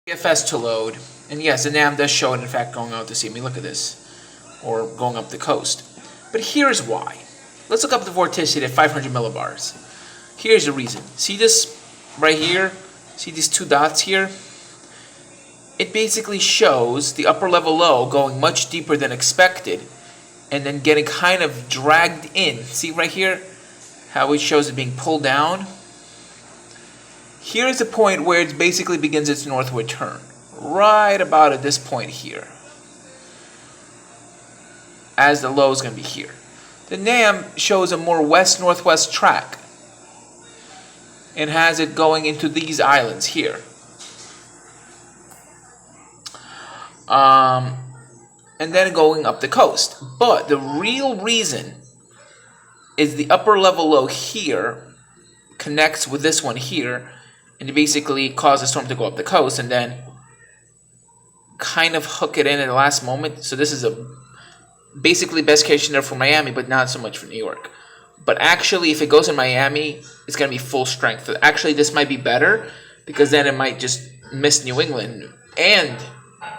geofest to load, and yes, the NAM does show it in fact going out to sea. I mean, look at this, or going up the coast. But here's why. Let's look up the vorticity at 500 millibars. Here's the reason. See this right here? See these two dots here? It basically shows the upper level low going much deeper than expected, and then getting kind of dragged in. See right here how it shows it being pulled down? Here's the point where it basically begins its northward turn. Right about at this point here. As the low is going to be here. The NAM shows a more west-northwest track. And has it going into these islands here. And then going up the coast. But the real reason is the upper level low here connects with this one here, and it basically causes the storm to go up the coast and then kind of hook it in at the last moment. So this is a basically best case scenario for Miami, but not so much for New York. But actually, if it goes in Miami, it's going to be full strength. Actually, this might be better because then it might just miss New England and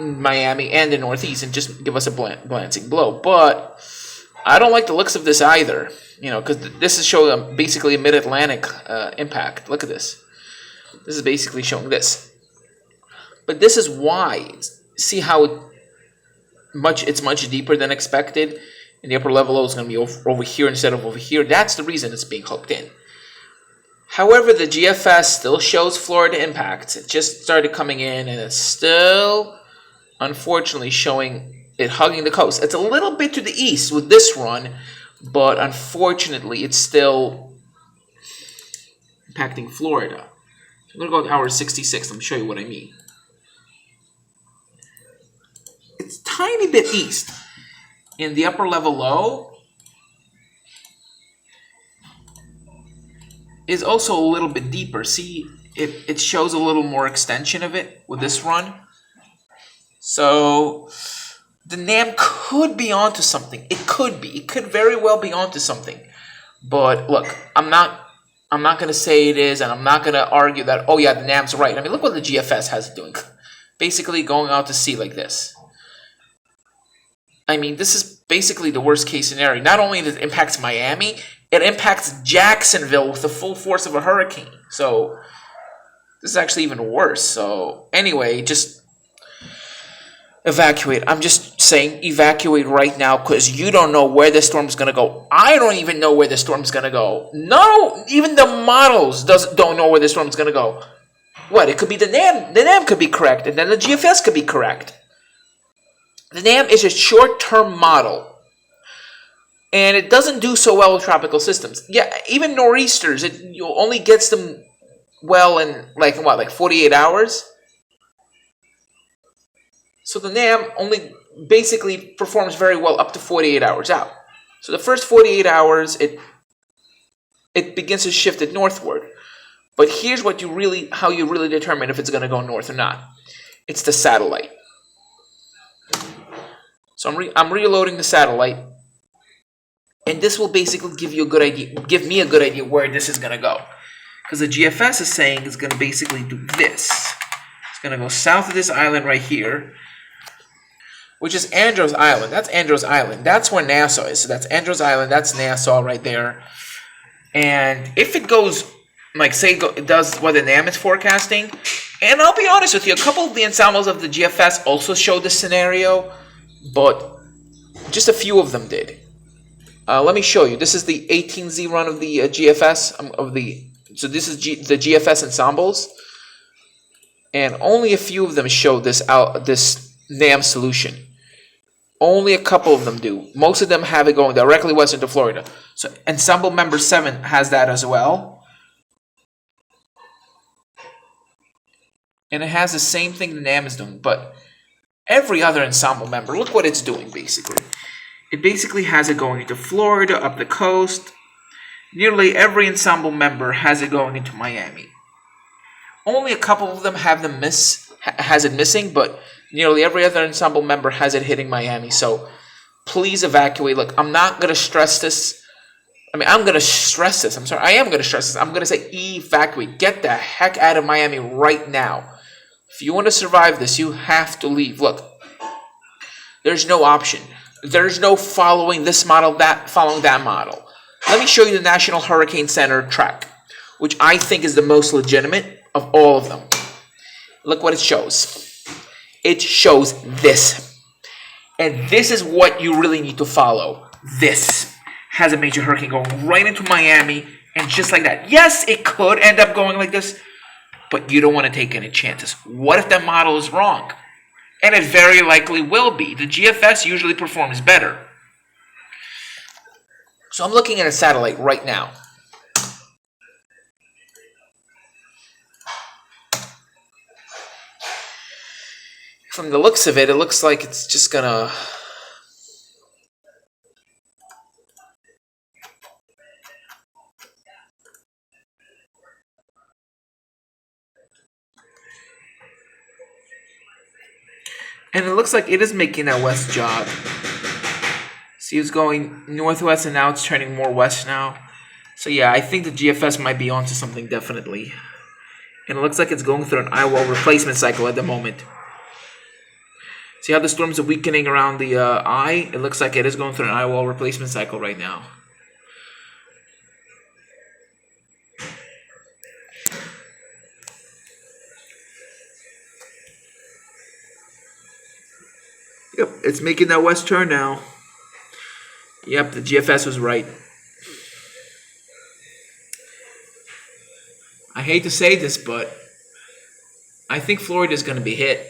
Miami and the Northeast and just give us a glancing blow. But I don't like the looks of this either, you know, because this is showing basically a mid-Atlantic impact. Look at this. This is basically showing this. But this is why. See how it's much deeper than expected, and the upper level low is going to be over here instead of over here. That's the reason it's being hooked in. However, the GFS still shows Florida impacts. It just started coming in, and it's still, unfortunately, showing it hugging the coast. It's a little bit to the east with this run, but unfortunately, it's still impacting Florida. I'm going to go to hour 66. Let me show you what I mean. It's a tiny bit east. In the upper level low is also a little bit deeper. See, it shows a little more extension of it with this run. So the NAM could be onto something. It could be. It could very well be onto something. But look, I'm not going to say it is, and I'm not going to argue that, oh yeah, the NAM's right. I mean, look what the GFS has it doing. Basically going out to sea like this. I mean, this is basically the worst case scenario. Not only does it impact Miami, it impacts Jacksonville with the full force of a hurricane. So this is actually even worse. So anyway, just evacuate. I'm just saying evacuate right now because you don't know where the storm's going to go. I don't even know where the storm's going to go. No, even the models don't know where the storm's going to go. What? It could be the NAM. The NAM could be correct, and then the GFS could be correct. The NAM is a short-term model, and it doesn't do so well with tropical systems. Yeah, even nor'easters, it only gets them well in, like 48 hours? So the NAM only basically performs very well up to 48 hours out. So the first 48 hours, it begins to shift it northward. But here's how you really determine if it's going to go north or not. It's the satellite. So I'm reloading the satellite, and this will basically give me a good idea where this is going to go. Because the GFS is saying it's going to basically do this. It's going to go south of this island right here, which is Andros Island. That's Andros Island. That's where Nassau is. So that's Andros Island. That's Nassau right there. And if it goes, it does what the NAM is forecasting, and I'll be honest with you, a couple of the ensembles of the GFS also show this scenario, but just a few of them did. Let me show you. This is the 18Z run of the GFS so this is the GFS ensembles, and only a few of them show this NAM solution. Only a couple of them do. Most of them have it going directly west into Florida. So ensemble member 7 has that as well. And it has the same thing the NAM is doing, but every other ensemble member, look what it's doing basically. It basically has it going into Florida, up the coast. Nearly every ensemble member has it going into Miami. Only a couple of them has it missing, but nearly every other ensemble member has it hitting Miami. So please evacuate. Look, I'm not going to stress this. I'm going to stress this. I am going to stress this. I'm going to say evacuate. Get the heck out of Miami right now. If you want to survive this, you have to leave. Look, there's no option. There's no following this model, following that model. Let me show you the National Hurricane Center track, which I think is the most legitimate of all of them. Look what it shows. It shows this. And this is what you really need to follow. This has a major hurricane going right into Miami, and just like that. Yes, it could end up going like this, but you don't want to take any chances. What if that model is wrong? And it very likely will be. The GFS usually performs better. So I'm looking at a satellite right now. From the looks of it, it looks like it's just gonna... And it looks like it is making that west jog. See, it's going northwest and now it's turning more west now. So yeah, I think the GFS might be onto something definitely. And it looks like it's going through an eye wall replacement cycle at the moment. See how the storms are weakening around the eye? It looks like it is going through an eye wall replacement cycle right now. Yep, it's making that west turn now. Yep, the GFS was right. I hate to say this, but I think Florida is going to be hit.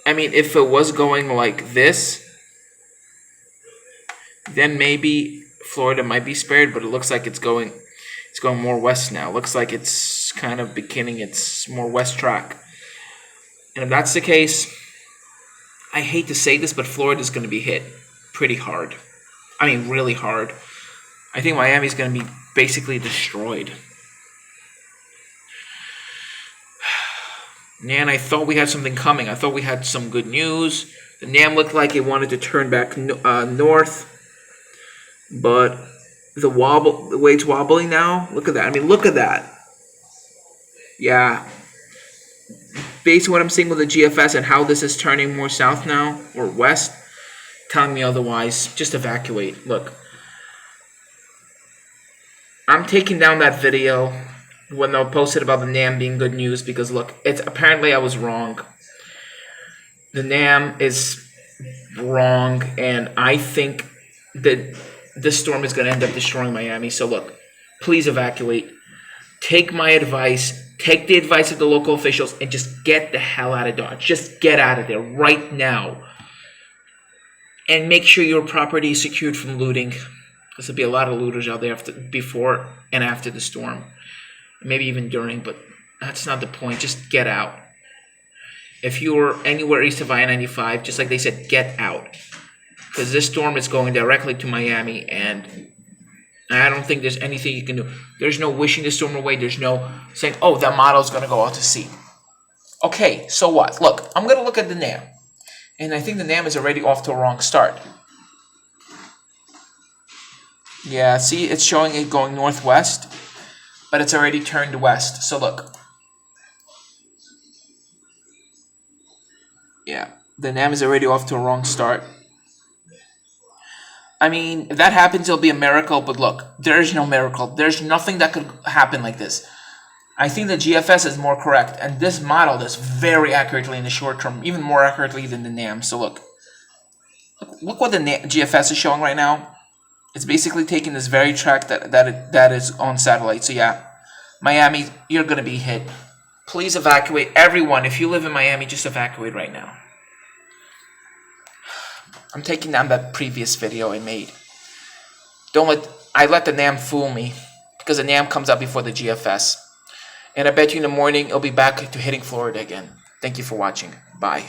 I mean, if it was going like this, then maybe Florida might be spared, but it looks like it's going more west now. It looks like it's kind of beginning its more west track. And if that's the case, I hate to say this, but Florida is going to be hit pretty hard. I mean, really hard. I think Miami is going to be basically destroyed. And I thought we had something coming. I thought we had some good news. The NAM looked like it wanted to turn back north. But the way it's wobbling now, look at that. I mean, look at that. Yeah. Based on what I'm seeing with the GFS and how this is turning more south now, or west, telling me otherwise, just evacuate. Look. I'm taking down that video when they posted about the NAM being good news because look, it's apparently I was wrong. The NAM is wrong, and I think that this storm is going to end up destroying Miami. So look, please evacuate. Take my advice. Take the advice of the local officials and just get the hell out of Dodge. Just get out of there right now. And make sure your property is secured from looting. Because there'll be a lot of looters out there before and after the storm. Maybe even during, but that's not the point. Just get out. If you're anywhere east of I-95, just like they said, get out. Because this storm is going directly to Miami, and I don't think there's anything you can do. There's no wishing the storm away. There's no saying, oh, that model is going to go out to sea. Okay, so what? Look, I'm going to look at the NAM. And I think the NAM is already off to a wrong start. Yeah, see, it's showing it going northwest, but it's already turned west. So look. Yeah, the NAM is already off to a wrong start. I mean, if that happens, it'll be a miracle. But look, there is no miracle. There's nothing that could happen like this. I think the GFS is more correct. And this model does very accurately in the short term, even more accurately than the NAM. So look what the GFS is showing right now. It's basically taking this very track that is on satellite. So yeah, Miami, you're going to be hit. Please evacuate. Everyone, if you live in Miami, just evacuate right now. I'm taking down that previous video I made. I let the NAM fool me, because the NAM comes out before the GFS. And I bet you in the morning it'll be back to hitting Florida again. Thank you for watching. Bye.